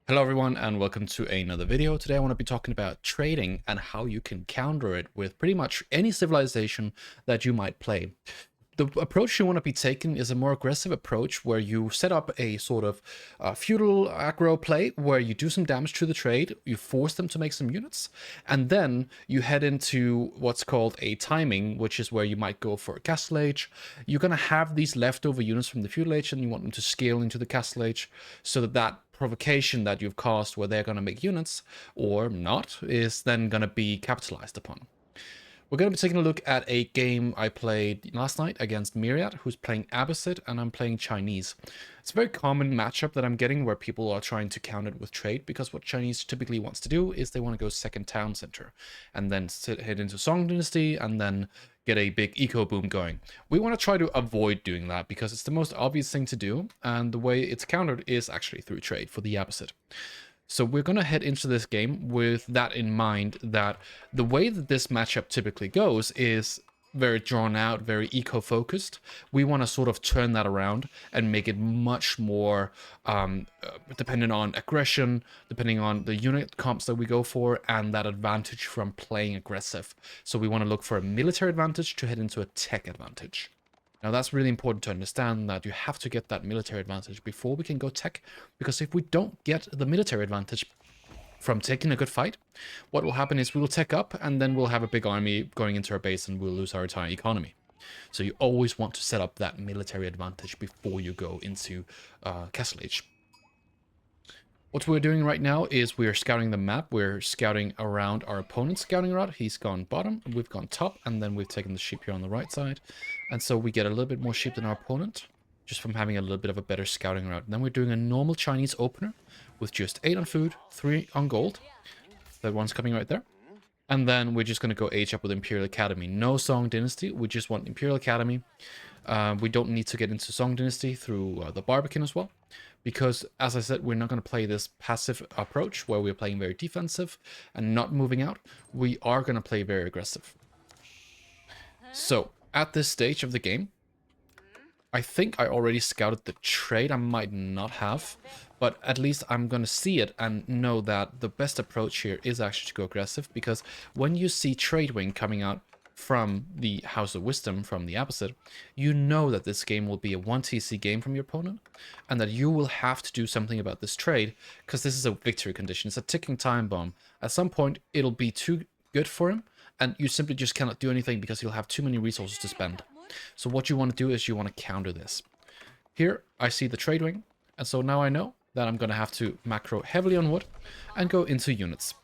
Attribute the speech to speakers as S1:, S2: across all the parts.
S1: Hello everyone and welcome to another video. Today I want to be talking about trading and how you can counter it with pretty much any civilization that you might play. The approach you want to be taking is a more aggressive approach where you set up a sort of feudal aggro play where you do some damage to the trade, you force them to make some units, and then you head into what's called a timing, which is where you might go for a castle age. You're going to have these leftover units from the feudal age and you want them to scale into the castle age so that provocation that you've caused where they're going to make units or not is then going to be capitalized upon. We're going to be taking a look at a game I played last night against Myriad, who's playing Abbasid, and I'm playing Chinese. It's a very common matchup that I'm getting where people are trying to counter it with trade, because what Chinese typically wants to do is they want to go second town center, and then head into Song Dynasty, and then get a big eco boom going. We want to try to avoid doing that, because it's the most obvious thing to do, and the way it's countered is actually through trade for the Abbasid. So we're going to head into this game with that in mind, that the way that this matchup typically goes is very drawn out, very eco-focused. We want to sort of turn that around and make it much more dependent on aggression, depending on the unit comps that we go for, and that advantage from playing aggressive. So we want to look for a military advantage to head into a tech advantage. Now that's really important to understand, that you have to get that military advantage before we can go tech, because if we don't get the military advantage from taking a good fight, what will happen is we will tech up and then we'll have a big army going into our base and we'll lose our entire economy. So you always want to set up that military advantage before you go into Castle Age. What we're doing right now is we're scouting the map. We're scouting around our opponent's scouting route. He's gone bottom, we've gone top, and then we've taken the sheep here on the right side. And so we get a little bit more sheep than our opponent, just from having a little bit of a better scouting route. And then we're doing a normal Chinese opener with just 8 on food, 3 on gold. That one's coming right there. And then we're just going to go age up with Imperial Academy. No Song Dynasty, we just want Imperial Academy. We don't need to get into Song Dynasty through the Barbican as well, because, as I said, we're not going to play this passive approach where we're playing very defensive and not moving out. We are going to play very aggressive. So, at this stage of the game, I think I already scouted the trade. I might not have, but at least I'm going to see it and know that the best approach here is actually to go aggressive, because when you see Trade Wing coming out from the House of Wisdom, from the Abbasid, you know that this game will be a 1TC game from your opponent, and that you will have to do something about this trade, because this is a victory condition. It's a ticking time bomb. At some point, it'll be too good for him, and you simply just cannot do anything because he'll have too many resources to spend. So what you want to do is you want to counter this. Here, I see the Trade Wing, and so now I know that I'm going to have to macro heavily on wood and go into units.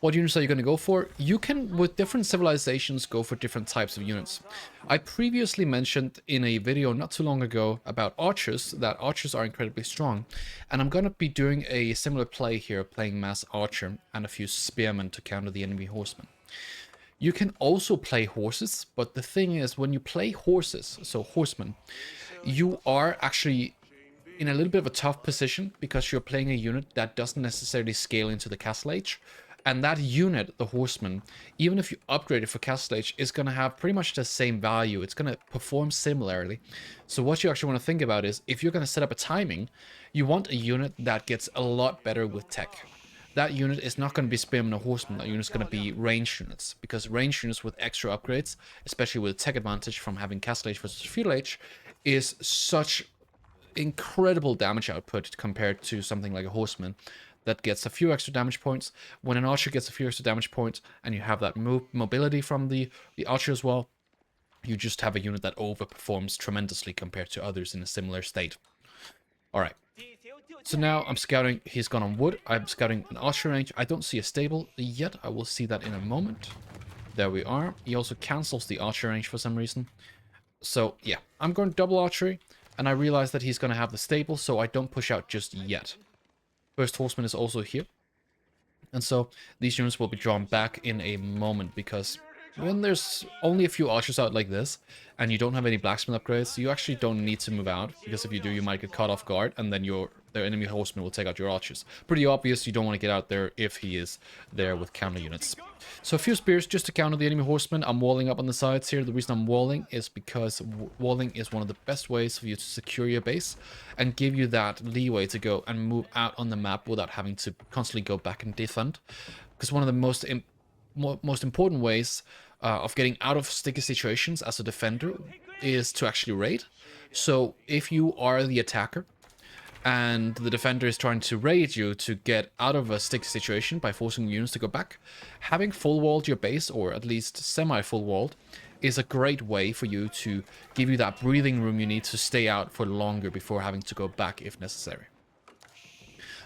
S1: What units are you going to go for? You can, with different civilizations, go for different types of units. I previously mentioned in a video not too long ago about archers, that archers are incredibly strong. And I'm going to be doing a similar play here, playing mass archer and a few spearmen to counter the enemy horsemen. You can also play horses, but the thing is, when you play horses, so horsemen, you are actually in a little bit of a tough position, because you're playing a unit that doesn't necessarily scale into the Castle Age. And that unit, the horseman, even if you upgrade it for Castle Age, is going to have pretty much the same value. It's going to perform similarly. So what you actually want to think about is, if you're going to set up a timing, you want a unit that gets a lot better with tech. That unit is not going to be spearman or horseman. That unit is going to be range units, because range units with extra upgrades, especially with tech advantage from having Castle Age versus Feudal Age, is such incredible damage output compared to something like a horseman that gets a few extra damage points. When an archer gets a few extra damage points, and you have that mobility from the archer as well, you just have a unit that overperforms tremendously compared to others in a similar state. Alright. So now I'm scouting, he's gone on wood, I'm scouting an archer range. I don't see a stable yet, I will see that in a moment. There we are. He also cancels the archer range for some reason. So yeah, I'm going double archery, and I realize that he's going to have the stable, so I don't push out just yet. First horseman is also here. And so these units will be drawn back in a moment, because when there's only a few archers out like this, and you don't have any blacksmith upgrades, you actually don't need to move out, because if you do, you might get caught off guard, and then their enemy horseman will take out your archers. Pretty obvious you don't want to get out there if he is there with counter units. So a few spears just to counter the enemy horseman. I'm walling up on the sides here. The reason I'm walling is because walling is one of the best ways for you to secure your base and give you that leeway to go and move out on the map without having to constantly go back and defend. Because one of the most important ways of getting out of sticky situations as a defender is to actually raid. So if you are the attacker and the defender is trying to raid you to get out of a sticky situation by forcing units to go back, having full walled your base, or at least semi-full walled, is a great way for you to give you that breathing room you need to stay out for longer before having to go back if necessary.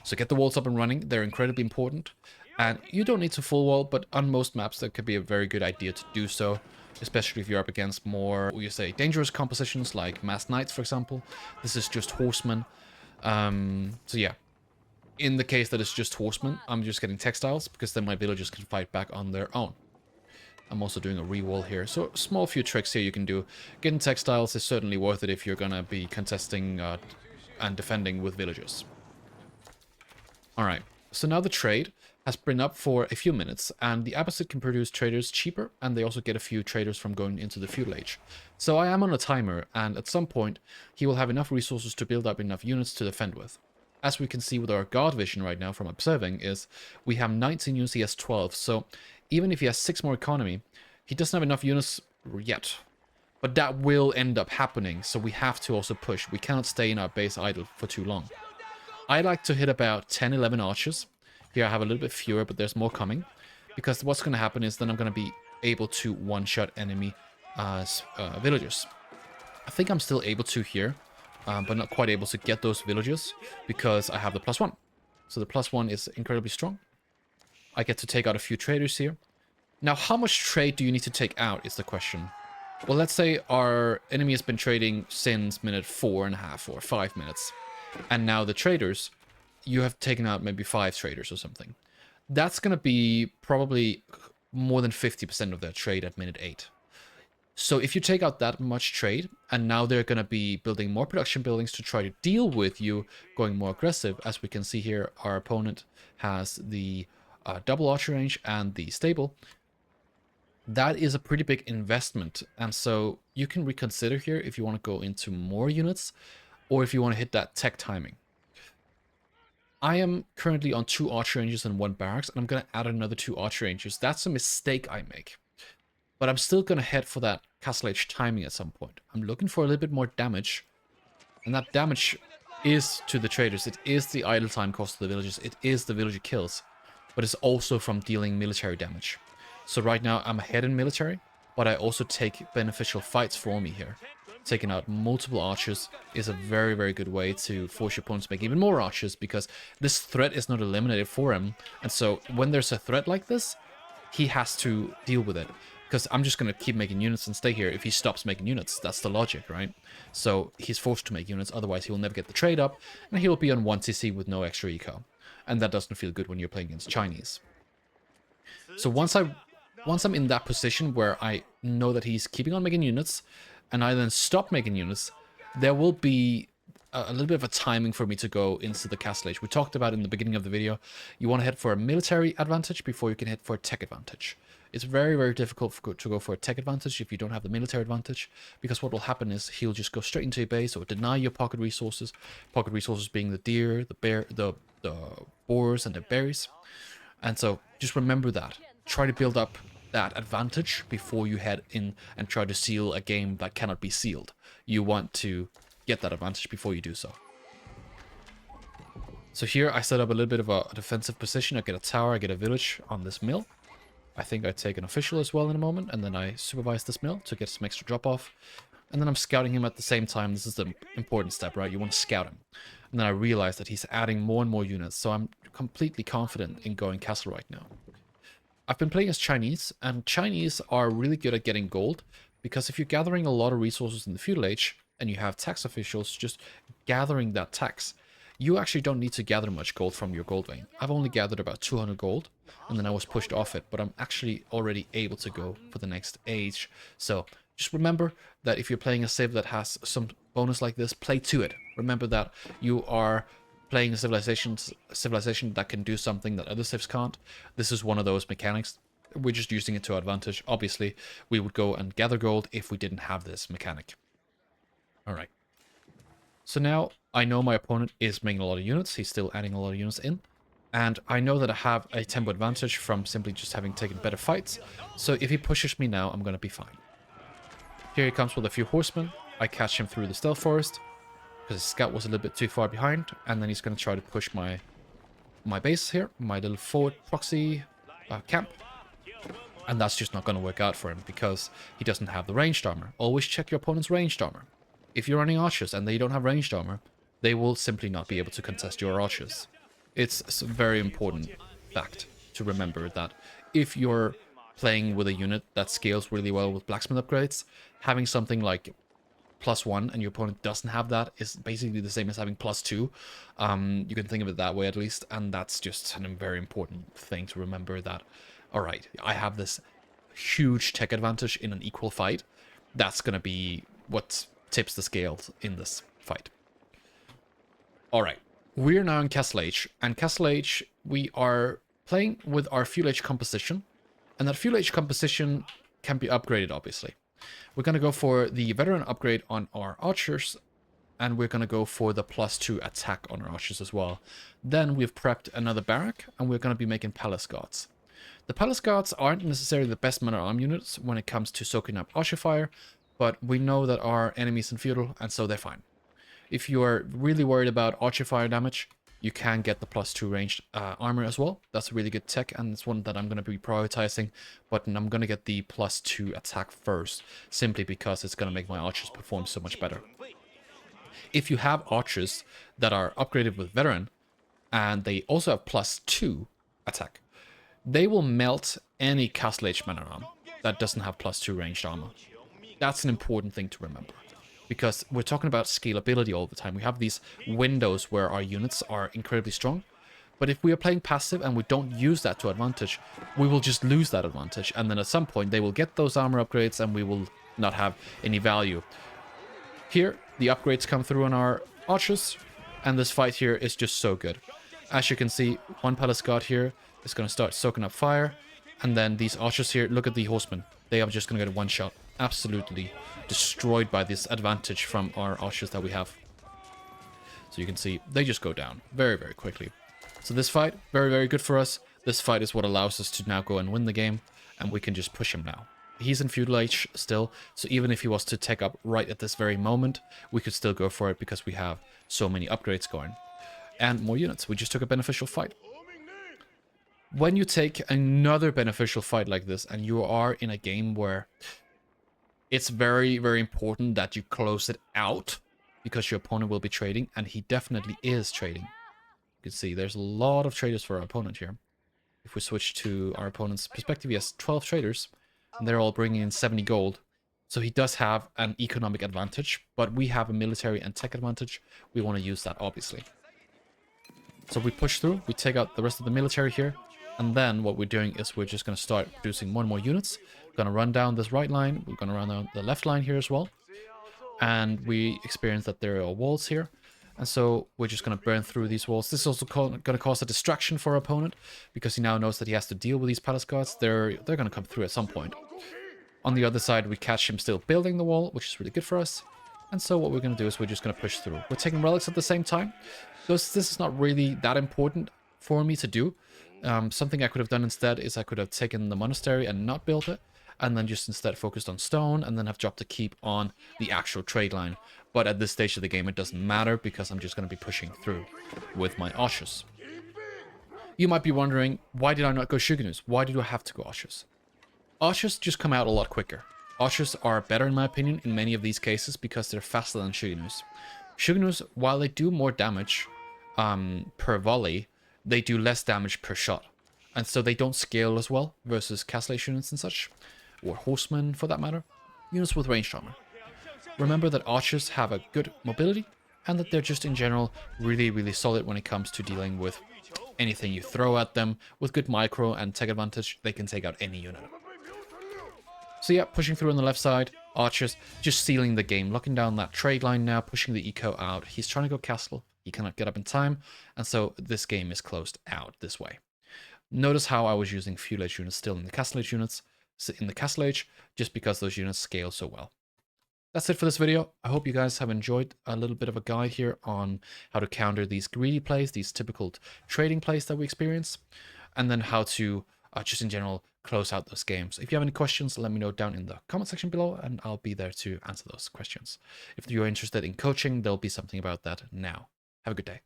S1: So get the walls up and running. They're incredibly important. And you don't need to full wall, but on most maps that could be a very good idea to do so, especially if you're up against more, dangerous compositions like masked knights, for example. This is just horsemen. So yeah, in the case that it's just horsemen, I'm just getting textiles because then my villagers can fight back on their own. I'm also doing a re-wall here, so small few tricks here you can do. Getting textiles is certainly worth it if you're gonna be contesting and defending with villagers. Alright, so now the trade has been up for a few minutes, and the Abbasid can produce traders cheaper, and they also get a few traders from going into the feudal age. So I am on a timer, and at some point he will have enough resources to build up enough units to defend with. As we can see with our guard vision right now from observing, is we have 19 units, he has 12, so even if he has 6 more economy, he doesn't have enough units yet. But that will end up happening, so we have to also push. We cannot stay in our base idle for too long. I like to hit about 10-11 archers. Here I have a little bit fewer, but there's more coming. Because what's going to happen is then I'm going to be able to one-shot enemy villagers. I think I'm still able to here, but not quite able to get those villagers because I have the +1. So the +1 is incredibly strong. I get to take out a few traders here. Now, how much trade do you need to take out is the question. Well, let's say our enemy has been trading since minute 4.5 or 5 minutes. And now the traders, you have taken out maybe 5 traders or something. That's going to be probably more than 50% of their trade at minute 8. So if you take out that much trade, and now they're going to be building more production buildings to try to deal with you going more aggressive. As we can see here, our opponent has the double archer range and the stable. That is a pretty big investment. And so you can reconsider here if you want to go into more units, or if you want to hit that tech timing. I am currently on 2 archer ranges and 1 barracks, and I'm going to add another 2 archer ranges. That's a mistake I make. But I'm still going to head for that castle age timing at some point. I'm looking for a little bit more damage. And that damage is to the traders. It is the idle time cost of the villagers. It is the villager kills. But it's also from dealing military damage. So right now I'm ahead in military, but I also take beneficial fights for me here. Taking out multiple archers is a very, very good way to force your opponent to make even more archers, because this threat is not eliminated for him. And so when there's a threat like this, he has to deal with it. Because I'm just going to keep making units and stay here. If he stops making units, that's the logic, right? So he's forced to make units, otherwise he will never get the trade up, and he'll be on 1 CC with no extra eco. And that doesn't feel good when you're playing against Chinese. So once I'm in that position where I know that he's keeping on making units, and I then stop making units, there will be a little bit of a timing for me to go into the castle age. We talked about in the beginning of the video, you want to head for a military advantage before you can head for a tech advantage. It's very, very difficult to go for a tech advantage if you don't have the military advantage, because what will happen is he'll just go straight into your base or deny your pocket resources being the deer, the bear, the boars, and the berries. And so just remember that. Try to build up that advantage before you head in and try to seal a game that cannot be sealed. You want to get that advantage before you do so. So here I set up a little bit of a defensive position. I get a tower, I get a village on this mill. I think I take an official as well in a moment, and then I supervise this mill to get some extra drop off. And then I'm scouting him at the same time. This is the important step, right? You want to scout him. And then I realize that he's adding more and more units, so I'm completely confident in going castle right now. I've been playing as Chinese, and Chinese are really good at getting gold, because if you're gathering a lot of resources in the feudal age, and you have tax officials just gathering that tax, you actually don't need to gather much gold from your gold vein. I've only gathered about 200 gold, and then I was pushed off it, but I'm actually already able to go for the next age. So just remember that if you're playing a civ that has some bonus like this, play to it. Remember that you are playing a civilization that can do something that other civs can't. This is one of those mechanics. We're just using it to our advantage. Obviously, we would go and gather gold if we didn't have this mechanic. All right. So now I know my opponent is making a lot of units. He's still adding a lot of units in. And I know that I have a tempo advantage from simply just having taken better fights. So if he pushes me now, I'm going to be fine. Here he comes with a few horsemen. I catch him through the stealth forest because his scout was a little bit too far behind. And then he's going to try to push my base here, my little forward proxy camp. And that's just not going to work out for him because he doesn't have the ranged armor. Always check your opponent's ranged armor. If you're running archers and they don't have ranged armor, they will simply not be able to contest your archers. It's a very important fact to remember that if you're playing with a unit that scales really well with blacksmith upgrades, having something like +1 and your opponent doesn't have that is basically the same as having +2. You can think of it that way at least, and that's just a very important thing to remember that, alright, I have this huge tech advantage in an equal fight. That's going to be what tips the scales in this fight. Alright, we're now in Castle Age, and Castle Age, we are playing with our Fuel Age composition, and that Fuel Age composition can be upgraded, obviously. We're going to go for the veteran upgrade on our archers, and we're going to go for the +2 attack on our archers as well. Then we've prepped another barrack, and we're going to be making palace guards. The palace guards aren't necessarily the best man-at-arm units when it comes to soaking up archer fire, but we know that our enemies in feudal, and so they're fine. If you are really worried about archer fire damage, you can get the +2 ranged armor as well. That's a really good tech, and it's one that I'm going to be prioritizing, but I'm going to get the +2 attack first, simply because it's going to make my archers perform so much better. If you have archers that are upgraded with veteran, and they also have +2 attack, they will melt any Castle Age man-at-arm that doesn't have +2 ranged armor. That's an important thing to remember, because we're talking about scalability all the time. We have these windows where our units are incredibly strong, but if we are playing passive and we don't use that to advantage, we will just lose that advantage, and then at some point they will get those armor upgrades and we will not have any value. Here, the upgrades come through on our archers, and this fight here is just so good. As you can see, one palace guard here is going to start soaking up fire, and then these archers here, look at the horsemen. They are just going to get one shot. Absolutely destroyed by this advantage from our archers that we have. So you can see they just go down very, very quickly. So this fight, very, very good for us. This fight is what allows us to now go and win the game, and we can just push him now. He's in feudal age still, so even if he was to take up right at this very moment, we could still go for it because we have so many upgrades going. And more units. We just took a beneficial fight. When you take another beneficial fight like this, and you are in a game where it's very, very important that you close it out, because your opponent will be trading, and he definitely is trading. You can see there's a lot of traders for our opponent here. If we switch to our opponent's perspective, he has 12 traders, and they're all bringing in 70 gold. So he does have an economic advantage, but we have a military and tech advantage. We want to use that, obviously. So we push through, we take out the rest of the military here, and then what we're doing is we're just going to start producing more and more units. We're going to run down this right line, we're going to run down the left line here as well. And we experience that there are walls here, and so we're just going to burn through these walls. This is also going to cause a distraction for our opponent, because he now knows that he has to deal with these palace guards. They're going to come through at some point. On the other side, we catch him still building the wall, which is really good for us. And so what we're going to do is we're just going to push through. We're taking relics at the same time, because this is not really that important for me to do. Something I could have done instead is I could have taken the monastery and not built it, and then just instead focused on stone, and then have dropped a keep on the actual trade line. But at this stage of the game, it doesn't matter, because I'm just going to be pushing through with my archers. You might be wondering, why did I not go Shogunus? Why did I have to go archers? Archers just come out a lot quicker. Archers are better, in my opinion, in many of these cases, because they're faster than Shogunus. Shogunus, while they do more damage per volley, they do less damage per shot. And so they don't scale as well versus Castle Age units and such, or horsemen for that matter, units with ranged armor. Remember that archers have a good mobility, and that they're just in general really, really solid when it comes to dealing with anything you throw at them. With good micro and tech advantage, they can take out any unit. So yeah, pushing through on the left side, archers just sealing the game, locking down that trade line now, pushing the eco out. He's trying to go castle, he cannot get up in time, and so this game is closed out this way. Notice how I was using feudal age units still in the castle age units, in the castle age, just because those units scale so well. That's it for this video. I hope you guys have enjoyed a little bit of a guide here on how to counter these greedy plays, these typical trading plays that we experience, and then how to just in general close out those games. If you have any questions, let me know down in the comment section below, and I'll be there to answer those questions. If you're interested in coaching, there'll be something about that now. Have a good day.